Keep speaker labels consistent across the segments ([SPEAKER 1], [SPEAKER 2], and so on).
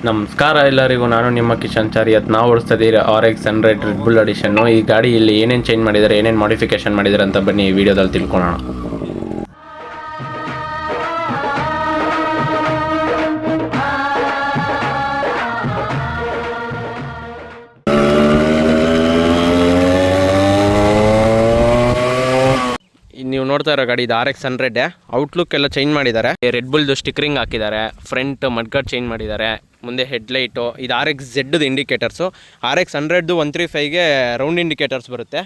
[SPEAKER 1] ನಮಸ್ಕಾರ ಎಲ್ಲರಿಗೂ, ನಾನು ನಿಮ್ಮ ಕಿಶನ್ ಚಾರಿಯತ್. ನಾವು ಓಡಿಸ್ತಾ ಇದ್ದೀರಿ RX 100 ರೆಡ್ ಬುಲ್ ಎಡಿಷನ್ನು. ಈ ಗಾಡಿಯಲ್ಲಿ ಏನೇನು ಚೇಂಜ್ ಮಾಡಿದ್ದಾರೆ, ಏನೇನು ಮಾಡಿಫಿಕೇಶನ್ ಮಾಡಿದ್ದಾರೆ ಅಂತ ಬನ್ನಿ ಈ ವಿಡಿಯೋದಲ್ಲಿ ತಿಳ್ಕೊಳ್ಳೋಣ. ನೀವು ನೋಡ್ತಾ ಇರೋ ಗಾಡಿ ಇದು RX 100. ಔಟ್ಲುಕ್ ಎಲ್ಲ ಚೇಂಜ್ ಮಾಡಿದ್ದಾರೆ. ರೆಡ್ ಬುಲ್ದು ಸ್ಟಿಕರಿಂಗ್ ಹಾಕಿದ್ದಾರೆ, ಫ್ರಂಟ್ ಮಡ್ಗಾರ್ಡ್ ಚೇಂಜ್ ಮಾಡಿದ್ದಾರೆ, ಮುಂದೆ ಹೆಡ್ಲೈಟು. ಇದು RX Z ಇಂಡಿಕೇಟರ್ಸು. RX 100ದು 135ಗೆ ರೌಂಡ್ ಇಂಡಿಕೇಟರ್ಸ್ ಬರುತ್ತೆ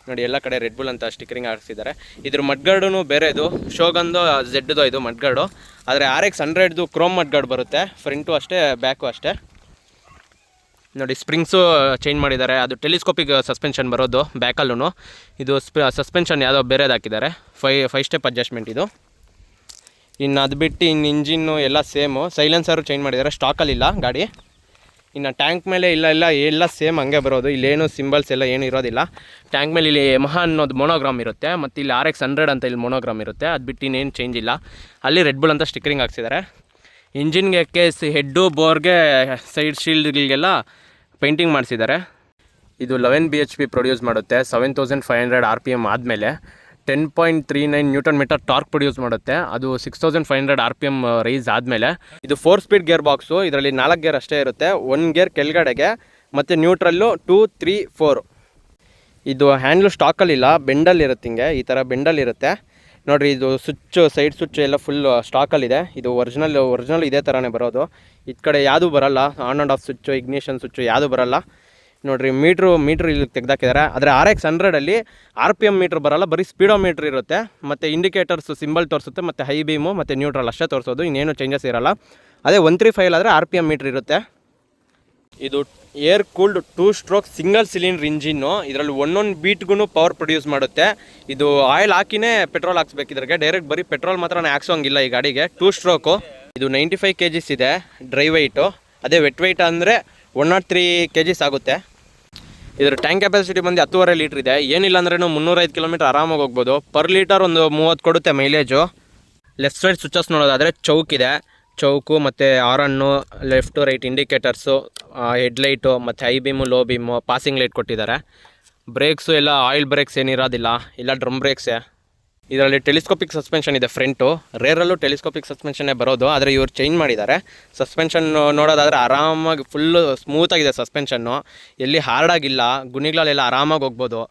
[SPEAKER 1] ನೋಡಿ. ಎಲ್ಲ ಕಡೆ ರೆಡ್ ಬುಲ್ ಅಂತ ಸ್ಟಿಕರಿಂಗ್ ಹಾಕ್ಸಿದ್ದಾರೆ. ಇದ್ರ ಮಡ್ಗಾರ್ಡು ಬೇರೆದು, ಶೋಗನ್ದು Z ಇದು ಮಡ್ಗಾರ್ಡು. ಆದರೆ RX 100ದು ಕ್ರೋಮ್ ಮಡ್ಗಾರ್ಡ್ ಬರುತ್ತೆ, ಫ್ರಂಟು ಅಷ್ಟೇ ಬ್ಯಾಕು ಅಷ್ಟೇ ನೋಡಿ. ಸ್ಪ್ರಿಂಗ್ಸು ಚೇಂಜ್ ಮಾಡಿದ್ದಾರೆ. ಅದು ಟೆಲಿಸ್ಕೋಪಿಕ್ ಸಸ್ಪೆನ್ಷನ್ ಬರೋದು ಬ್ಯಾಕಲ್ಲೂ. ಇದು ಸಸ್ಪೆನ್ಷನ್ ಯಾವುದೋ ಬೇರೆದು ಹಾಕಿದ್ದಾರೆ, ಫೈವ್ ಸ್ಟೆಪ್ ಅಡ್ಜಸ್ಟ್ಮೆಂಟ್ ಇದು. ಇನ್ನು ಅದು ಬಿಟ್ಟು ಇನ್ನು ಇಂಜಿನ್ನು ಎಲ್ಲ ಸೇಮು. ಸೈಲೆನ್ಸರು ಚೇಂಜ್ ಮಾಡಿದ್ದಾರೆ, ಸ್ಟಾಕಲ್ಲಿಲ್ಲ ಗಾಡಿ. ಇನ್ನು ಟ್ಯಾಂಕ್ ಮೇಲೆ ಎಲ್ಲ ಸೇಮ್ ಹಂಗೆ ಬರೋದು. ಇಲ್ಲೇನು ಸಿಂಬಲ್ಸ್ ಎಲ್ಲ ಏನು ಇರೋದಿಲ್ಲ. ಟ್ಯಾಂಕ್ ಮೇಲೆ ಇಲ್ಲಿ ಯಮಹಾ ಅನ್ನೋದು ಮೊನೋಗ್ರಾಮ್ ಇರುತ್ತೆ, ಮತ್ತು ಇಲ್ಲಿ RX 100 ಅಂತ ಇಲ್ಲಿ ಮೊನೋಗ್ರಾಮ್ ಇರುತ್ತೆ. ಅದು ಬಿಟ್ಟು ಇನ್ನೇನು ಚೇಂಜ್ ಇಲ್ಲ. ಅಲ್ಲಿ ರೆಡ್ ಬುಲ್ ಅಂತ ಸ್ಟಿಕರಿಂಗ್ ಹಾಕ್ಸಿದ್ದಾರೆ. ಇಂಜಿನ್ಗೆ ಹೆಡ್ಡು ಬೋರ್ಗೆ ಸೈಡ್ ಶೀಲ್ಡ್ಗಳಿಗೆಲ್ಲ ಪೇಂಟಿಂಗ್ ಮಾಡಿಸಿದ್ದಾರೆ. ಇದು 11 BHP ಪ್ರೊಡ್ಯೂಸ್ ಮಾಡುತ್ತೆ. 7500 RPM ಆದಮೇಲೆ 10.39 ನ್ಯೂಟನ್ ಮೀಟರ್ ಟಾರ್ಕ್ ಪ್ರೊಡ್ಯೂಸ್ ಮಾಡುತ್ತೆ. ಅದು 6500 RPM ರೈಸ್ ಆದಮೇಲೆ. ಇದು 4 ಸ್ಪೀಡ್ ಗೇರ್ ಬಾಕ್ಸು. ಇದರಲ್ಲಿ 4 ಗೇರ್ ಅಷ್ಟೇ ಇರುತ್ತೆ. 1 ಗೇರ್ ಕೆಳಗಡೆಗೆ ಮತ್ತು ನ್ಯೂಟ್ರಲ್ಲು 2, 3, 4. ಇದು ಹ್ಯಾಂಡ್ಲು ಸ್ಟಾಕಲ್ಲಿಲ್ಲ, ಬೆಂಡಲ್ಲಿರುತ್ತೆ. ಹಿಂಗೆ ಈ ಥರ ಬೆಂಡಲ್ಲಿರುತ್ತೆ ನೋಡಿರಿ. ಇದು ಸ್ವಿಚ್ಚು, ಸೈಡ್ ಸ್ವಿಚ್ ಎಲ್ಲ ಫುಲ್ ಸ್ಟಾಕಲ್ಲಿದೆ. ಇದು ಒರಿಜಿನಲ್ ಇದೇ ಥರನೇ ಬರೋದು. ಈ ಕಡೆ ಯಾವುದೂ ಬರೋಲ್ಲ. On and of switch, ignition switch ಯಾವುದೂ ಬರೋಲ್ಲ ನೋಡಿರಿ. ಮೀಟ್ರ್ ಇಲ್ಲಿ ತೆಗೆದಾಕಿದ್ದಾರೆ. ಆದರೆ RX 100ಅಲ್ಲಿ RPM ಮೀಟ್ರ್ ಬರೋಲ್ಲ, ಬರೀ ಸ್ಪೀಡೋ ಮೀಟ್ರ್ ಇರುತ್ತೆ. ಮತ್ತು ಇಂಡಿಕೇಟರ್ಸು ಸಿಂಬಲ್ ತೋರಿಸುತ್ತೆ, ಮತ್ತು ಹೈ ಬೀಮು ಮತ್ತು ನ್ಯೂಟ್ರಲ್ ಅಷ್ಟೇ ತೋರಿಸೋದು, ಇನ್ನೇನು ಚೇಂಜಸ್ ಇರೋಲ್ಲ. ಅದೇ 135 ಆದರೆ RPM ಮೀಟ್ರ್ ಇರುತ್ತೆ. ಇದು air cooled 2 stroke single cylinder engine. ಇದರಲ್ಲಿ ಒಂದೊಂದು ಬೀಟ್ಗೂ ಪವರ್ ಪ್ರೊಡ್ಯೂಸ್ ಮಾಡುತ್ತೆ. ಇದು ಆಯಿಲ್ ಹಾಕಿನೇ ಪೆಟ್ರೋಲ್ ಹಾಕ್ಸ್ಬೇಕು. ಇದ್ರಿಗೆ ಡೈರೆಕ್ಟ್ ಬರೀ ಪೆಟ್ರೋಲ್ ಮಾತ್ರ ಹಾಕ್ಸೋಂಗಿಲ್ಲ ಈ ಗಾಡಿಗೆ. 2 ಸ್ಟ್ರೋಕು. ಇದು 95 kgs ಇದೆ ಡ್ರೈ ವೆಯ್ಟು. ಅದೇ ವೆಟ್ ವೆಯ್ಟ್ ಅಂದರೆ 103 kgs ಆಗುತ್ತೆ. ಇದರ ಟ್ಯಾಂಕ್ ಕೆಪಾಸಿಟಿ ಬಂದು 10.5 ಲೀಟ್ರ್ ಇದೆ. ಏನಿಲ್ಲ ಅಂದ್ರೂ 305 ಕಿಲೋಮೀಟರ್ ಆರಾಮಾಗಿ ಹೋಗ್ಬೋದು. ಪರ್ ಲೀಟರ್ ಒಂದು 30 ಕೊಡುತ್ತೆ ಮೈಲೇಜು. ಲೆಫ್ಟ್ ಸೈಡ್ ಸ್ವಿಚಸ್ ನೋಡೋದಾದರೆ ಚೌಕಿದೆ, ಚೌಕು ಮತ್ತು ಆರನ್ನು, ಲೆಫ್ಟು ರೈಟ್ ಇಂಡಿಕೇಟರ್ಸು, ಹೆಡ್ಲೈಟು ಮತ್ತು high beam, low beam, passing light ಕೊಟ್ಟಿದ್ದಾರೆ. ಬ್ರೇಕ್ಸು ಎಲ್ಲ ಆಯಿಲ್ ಬ್ರೇಕ್ಸ್ ಏನಿರೋದಿಲ್ಲ, ಇಲ್ಲ ಡ್ರಮ್ ಬ್ರೇಕ್ಸೇ. ಇದರಲ್ಲಿ ಟೆಲಿಸ್ಕೋಪಿಕ್ ಸಸ್ಪೆನ್ಷನ್ ಇದೆ ಫ್ರಂಟು. ರೇರಲ್ಲೂ ಟೆಲಿಸ್ಕೋಪಿಕ್ ಸಸ್ಪೆನ್ಷನ್ನೇ ಬರೋದು, ಆದರೆ ಇವರು ಚೇಂಜ್ ಮಾಡಿದ್ದಾರೆ. ಸಸ್ಪೆನ್ಷನ್ ನೋಡೋದಾದರೆ ಆರಾಮಾಗಿ ಫುಲ್ಲು ಸ್ಮೂತಾಗಿದೆ ಸಸ್ಪೆನ್ಷನ್ನು. ಎಲ್ಲಿ ಹಾರ್ಡಾಗಿಲ್ಲ, ಗುಣಿಗಳಲ್ಲೆಲ್ಲ ಆರಾಮಾಗಿ ಹೋಗ್ಬೋದು.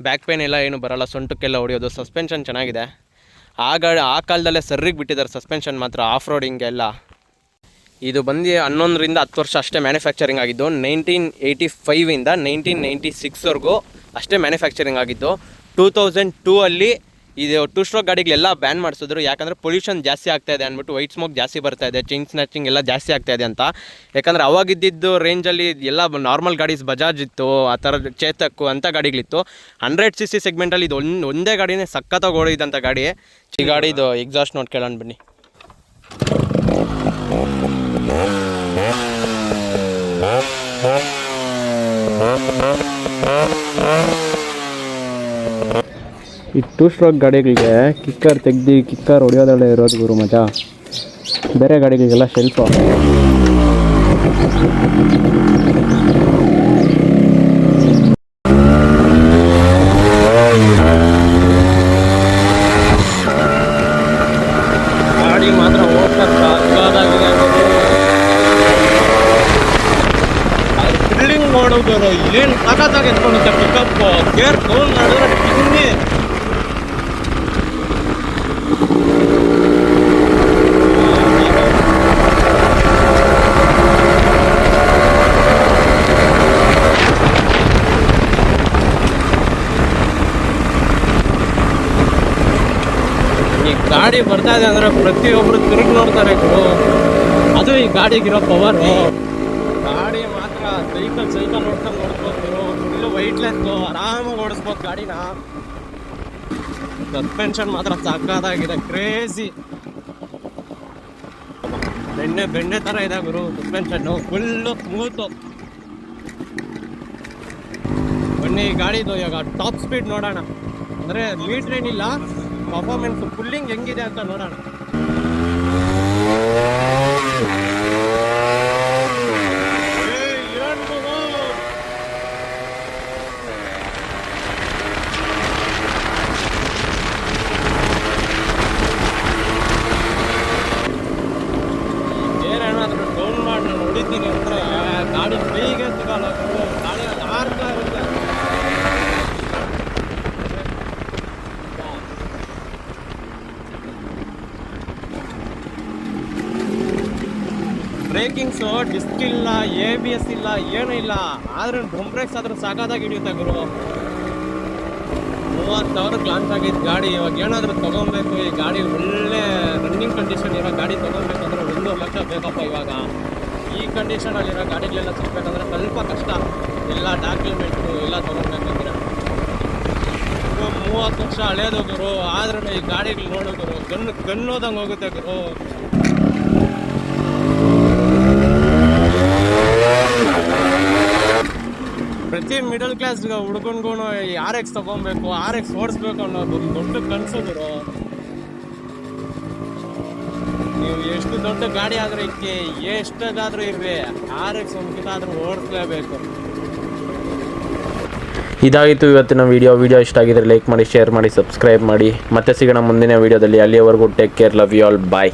[SPEAKER 1] ಬ್ಯಾಕ್ ಪೇನ್ ಎಲ್ಲ ಏನು ಬರೋಲ್ಲ, ಸೊಂಟಕ್ಕೆಲ್ಲ ಹೊಡೆಯೋದು. ಸಸ್ಪೆನ್ಷನ್ ಚೆನ್ನಾಗಿದೆ. ಆ ಕಾಲದಲ್ಲೇ ಸರ್ರಿಗೆ ಬಿಟ್ಟಿದ್ದಾರೆ ಸಸ್ಪೆನ್ಷನ್ ಮಾತ್ರ, ಆಫ್ ರೋಡಿಂಗೆಲ್ಲ. ಇದು ಬಂದು 11ರಿಂದ 10 ವರ್ಷ ಅಷ್ಟೇ ಮ್ಯಾನುಫ್ಯಾಕ್ಚರಿಂಗ್ ಆಗಿದ್ದು. 1985ಇಂದ 1996ವರೆಗೂ ಅಷ್ಟೇ ಮ್ಯಾನುಫ್ಯಾಕ್ಚರಿಂಗ್ ಆಗಿದ್ದು. 2002 ಅಲ್ಲಿ ಇದು 2 ಸ್ಟ್ರೋಕ್ ಗಾಡಿಗಳೆಲ್ಲ ಬ್ಯಾನ್ ಮಾಡಿಸಿದ್ರು. ಯಾಕಂದರೆ ಪೊಲ್ಯೂಷನ್ ಜಾಸ್ತಿ ಆಗ್ತಾಯಿದೆ ಅಂದ್ಬಿಟ್ಟು, ವೈಟ್ ಸ್ಮೋಕ್ ಜಾಸ್ತಿ ಬರ್ತಾಯಿದೆ, ಚೈನ್ ಸ್ನ್ಯಾಚಿಂಗ್ ಎಲ್ಲ ಜಾಸ್ತಿ ಆಗ್ತಾಯಿದೆ ಅಂತ. ಯಾಕಂದರೆ ಅವಾಗಿದ್ದು ರೇಂಜಲ್ಲಿ ಎಲ್ಲ ನಾರ್ಮಲ್ ಗಾಡೀಸ್ ಬಜಾಜ್ ಇತ್ತು, ಆ ಥರದ ಚೇತಕ್ಕು ಅಂಥ ಗಾಡಿಗಳಿತ್ತು. 100cc ಸೆಗ್ಮೆಂಟಲ್ಲಿ ಇದು ಒಂದೇ ಗಾಡಿನೇ ಸಖತ್ತಾಗಿ ಓಡಿದಂಥ ಗಾಡಿ. ಈ ಗಾಡಿದು ಎಕ್ಸಾಸ್ಟ್ ನೋಡಿ ಕೇಳೋಣ ಬನ್ನಿ. ಈ 2 ಸ್ಟ್ರೋಕ್ ಗಾಡಿಗಳಿಗೆ ಕಿಕ್ಕರ್ ತೆಗ್ದು ಕಿಕ್ಕರ್ ಹೊಡೆಯೋದ್ರಲ್ಲೇ ಇರೋದು ಗುರು ಮಜಾ. ಬೇರೆ ಗಾಡಿಗಳಿಗೆಲ್ಲ ಶೆಲ್ಫು. ಗಾಡಿ ಮಾತ್ರ ಓಡ್ಸೋದಾಗಿದೆ. ಬಿಲ್ಡಿಂಗ್ ನೋಡೋದು ಏನು ತಾಕತ್ತಾಗಿ ಎತ್ಕೊಂಡುತ್ತೆ ಪಿಕಪ್ಪು. ಗೇರ್ ಡೌನ್ ಮಾಡಿದ್ರೆ ಇನ್ನೇ ಗಾಡಿ ಬರ್ತಾ ಇದೆ ಅಂದರೆ ಪ್ರತಿಯೊಬ್ಬರು ತಿರುಗಿ ನೋಡ್ತಾರೆ. ಅದು ಈ ಗಾಡಿಗಿರೋ ಪವರು. ಗಾಡಿ ಮಾತ್ರ ಸೈಕಲ್ ನೋಡ್ಬೋದು. ಫುಲ್ಲು ವೈಟ್ಲೆಸ್ಸು, ಆರಾಮಾಗಿ ಓಡಿಸ್ಬೋದು ಗಾಡಿನ. ಸಸ್ಪೆನ್ಷನ್ ಮಾತ್ರ ಸಕ್ಕತ್ತಾಗಿದೆ, ಕ್ರೇಜಿ. ಬೆಣ್ಣೆ ಥರ ಇದೆ ಗುರು ಸಸ್ಪೆನ್ಷನ್ನು, ಫುಲ್ಲು ಸ್ಮೂತು. ಬನ್ನಿ ಗಾಡಿದು ಇವಾಗ ಟಾಪ್ ಸ್ಪೀಡ್ ನೋಡೋಣ. ಅಂದರೆ ಮೀಟ್ರ್ ಏನಿಲ್ಲ, ಪರ್ಫಾರ್ಮೆನ್ಸ್ ಫುಲ್ಲಿಂಗ್ ಹೆಂಗಿದೆ ಅಂತ ನೋಡೋಣ. ಬ್ರೇಕಿಂಗ್ಸು ಡಿಸ್ಕ್ ಇಲ್ಲ, ABS ಇಲ್ಲ, ಏನೂ ಇಲ್ಲ. ಆದ್ರೆ ಡ್ರಮ್ ಬ್ರೇಕ್ಸ್ ಆದ್ರೂ ಸಾಕಾದಾಗಿ ಹಿಡಿಯುತ್ತೆ ಗುರು. 30,000 ಲಾಂಚ್ ಆಗಿದ್ದು ಗಾಡಿ. ಇವಾಗ ಏನಾದರೂ ತೊಗೊಬೇಕು, ಈ ಗಾಡಿ ಒಳ್ಳೆ ರನ್ನಿಂಗ್ ಕಂಡೀಷನ್ ಇರೋ ಗಾಡಿ ತೊಗೊಬೇಕಂದ್ರೆ 1 ಲಕ್ಷ ಬೇಕಪ್ಪ. ಇವಾಗ ಈ ಕಂಡೀಷನಲ್ಲಿರೋ ಗಾಡಿಗಳೆಲ್ಲ ಸಿಗ್ಬೇಕಂದ್ರೆ ಸ್ವಲ್ಪ ಕಷ್ಟ. ಎಲ್ಲ ಡಾಕ್ಯುಮೆಂಟು ಎಲ್ಲ ತೊಗೊಬೇಕಂದ್ರೆ 30 ವರ್ಷ ಹಳೇದು ಗುರು. ಆದ್ರೂ ಈ ಗಾಡಿಗಳು ನೋಡು ಗುರು, ಗನ್ನೋದಂಗೆ ಹೋಗುತ್ತೆ ಗುರು. ಪ್ರತಿ ಮಿಡಲ್ ಕ್ಲಾಸ್ ಹುಡ್ಗನ್ಗೂ ಈ RX ತೊಗೊಬೇಕು, RX ಓಡಿಸ್ಬೇಕು ಅನ್ನೋದು ದೊಡ್ಡ ಕನಸು ಗುರು. ನೀವು ಎಷ್ಟು ದೊಡ್ಡ ಗಾಡಿ ಆದರೂ ಇಕ್ಕಿ, ಎಷ್ಟಾದ್ರೂ ಇರ್ರಿ, RX ಒಂದ್ಕಿತ ಆದರೂ ಓಡಿಸ್ಲೇಬೇಕು.
[SPEAKER 2] ಇದಾಗಿತ್ತು ಇವತ್ತಿನ ವಿಡಿಯೋ ಇಷ್ಟ ಆಗಿದ್ರೆ ಲೈಕ್ ಮಾಡಿ, ಶೇರ್ ಮಾಡಿ, ಸಬ್ಸ್ಕ್ರೈಬ್ ಮಾಡಿ. ಮತ್ತೆ ಸಿಗೋಣ ಮುಂದಿನ ವಿಡಿಯೋದಲ್ಲಿ. ಅಲ್ಲಿಯವರೆಗೂ take care, love you all, bye.